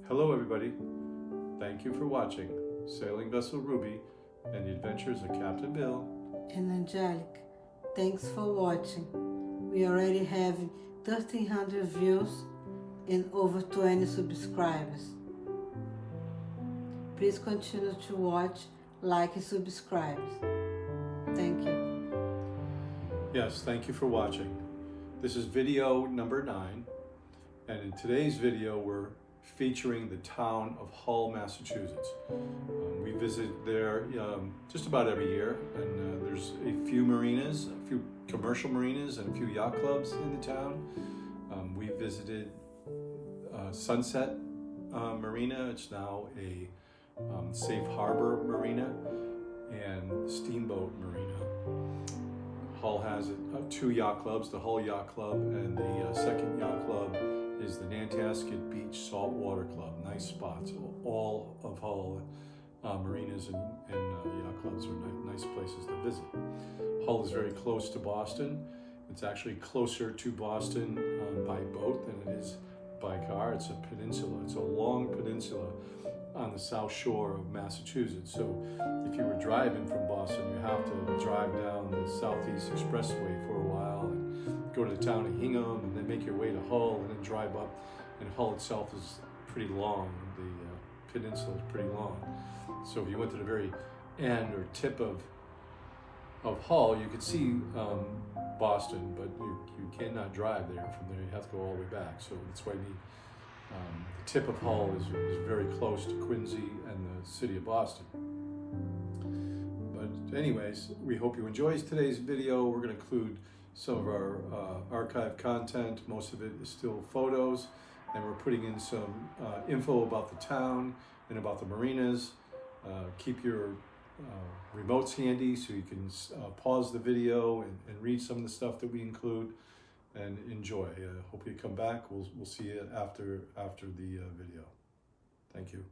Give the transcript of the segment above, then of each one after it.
Hello everybody, thank you for watching Sailing Vessel Ruby and the Adventures of Captain Bill and Angelica. Thanks for watching. We already have 1,300 views and over 20 subscribers. Please continue to watch, like and subscribe. Thank you. Yes, thank you for watching. This is video number 9, and in today's video we're featuring the town of Hull, Massachusetts. We visit there just about every year, and there's a few marinas, a few commercial marinas and a few yacht clubs in the town. We visited Sunset Marina. It's now a Safe Harbor Marina, and Steamboat Marina. Hull has 2 yacht clubs, the Hull Yacht Club, and the second yacht club is the Nantasket Beach Saltwater Club. Nice spots. All of Hull marinas and yacht clubs are nice places to visit. Hull is very close to Boston. It's actually closer to Boston by boat than it is by car. It's a peninsula. It's a long peninsula on the south shore of Massachusetts. So if you were driving from Boston, you have to drive down the Southeast Expressway for a while and go to the town of Hingham and then make your way to Hull and then drive up. And Hull itself is pretty long. The peninsula is pretty long. So if you went to the very end or tip of Hull, you could see Boston, but you cannot drive there from there. You have to go all the way back. So that's why you need the tip of Hull is very close to Quincy and the city of Boston. But anyways, we hope you enjoy today's video. We're going to include some of our archive content. Most of it is still photos, and we're putting in some info about the town and about the marinas. Keep your remotes handy so you can pause the video and read some of the stuff that we include. And enjoy. Hope you come back. We'll see you after the video. Thank you.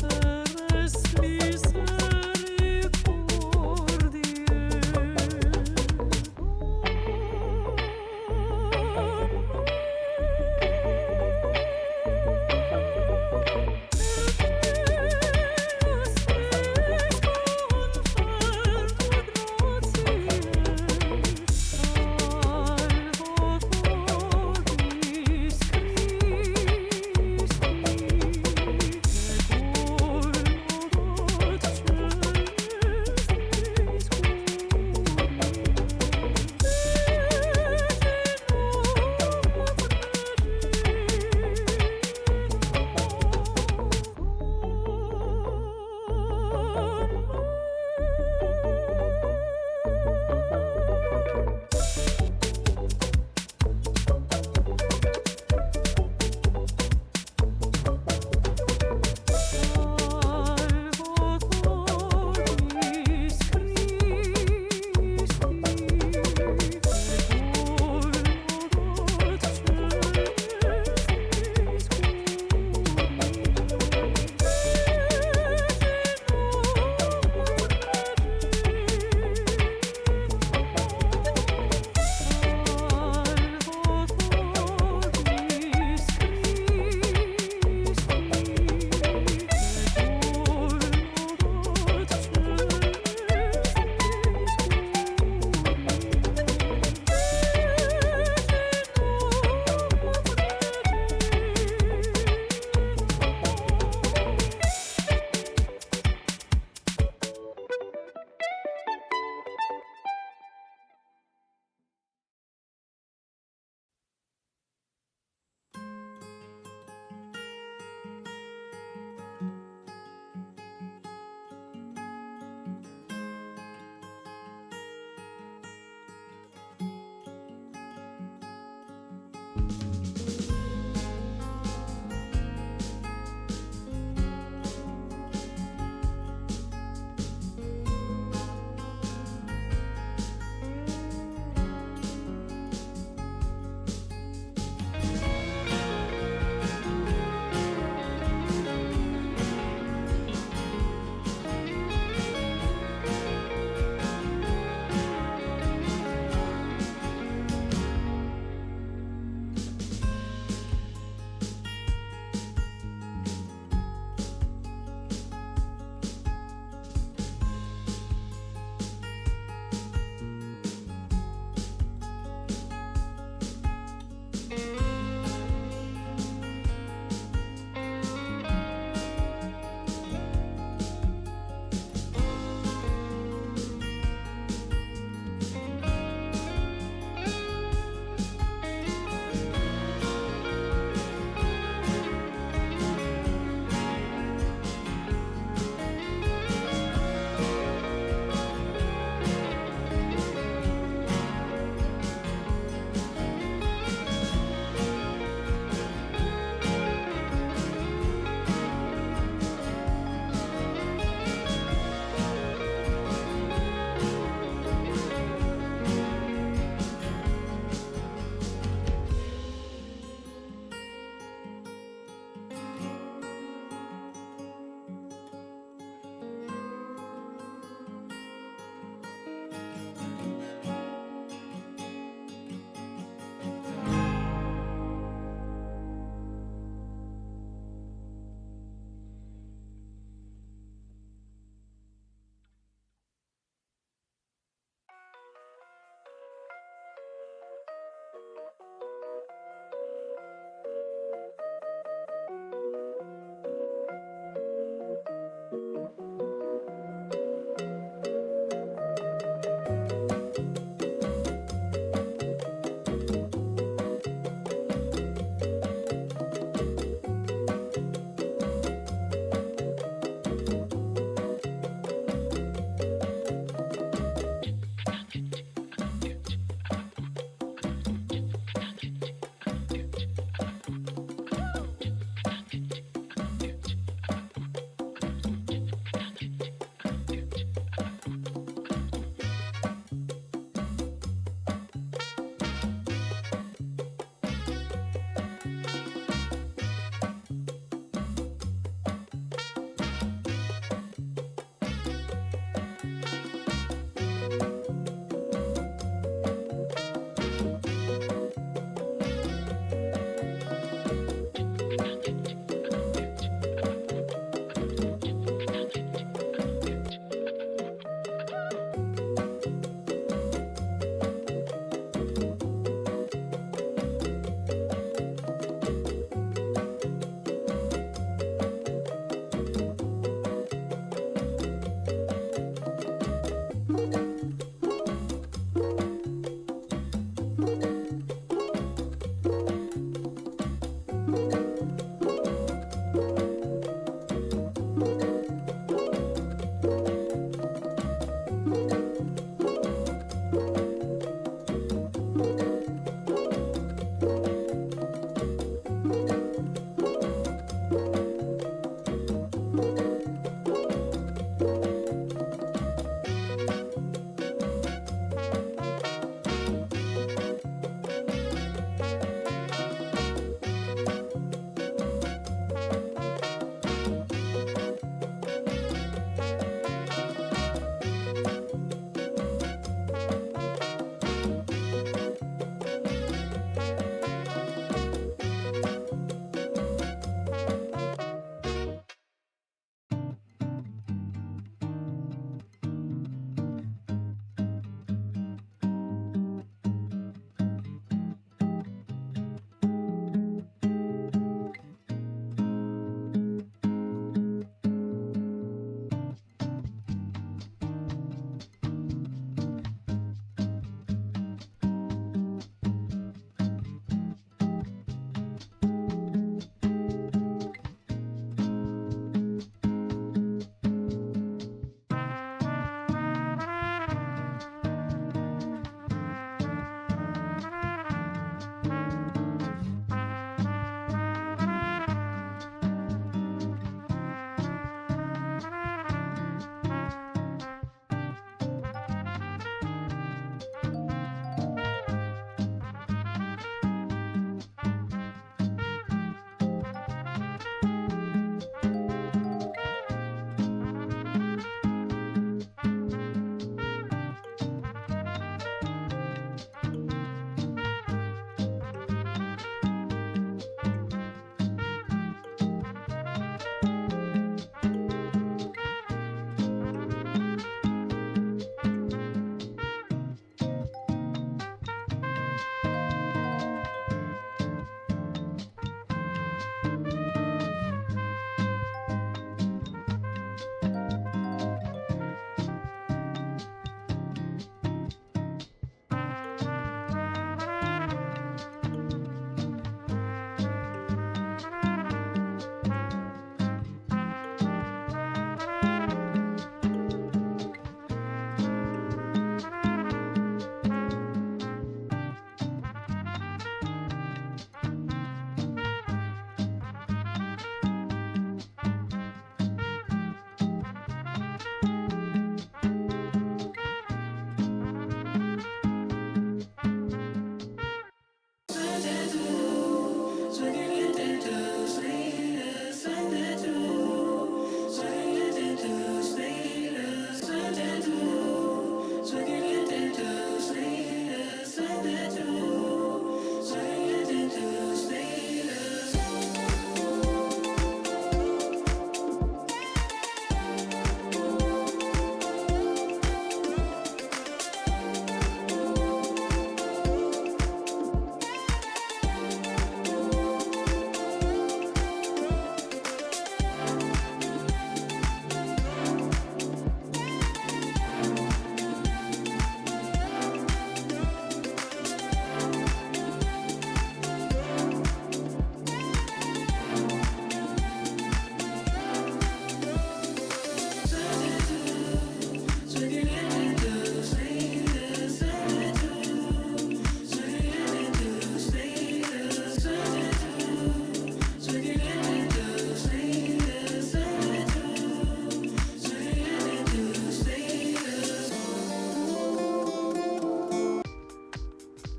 Other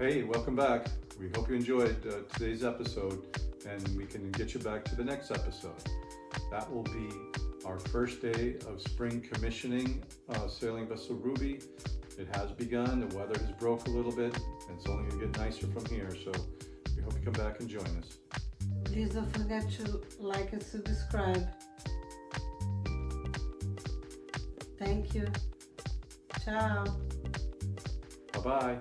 Hey, welcome back. We hope you enjoyed today's episode, and we can get you back to the next episode. That will be our first day of spring commissioning sailing vessel Ruby. It has begun, the weather has broke a little bit, and it's only going to get nicer from here, so we hope you come back and join us. Please don't forget to like and subscribe. Thank you. Ciao. Bye-bye.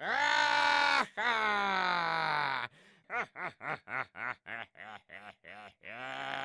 Ah!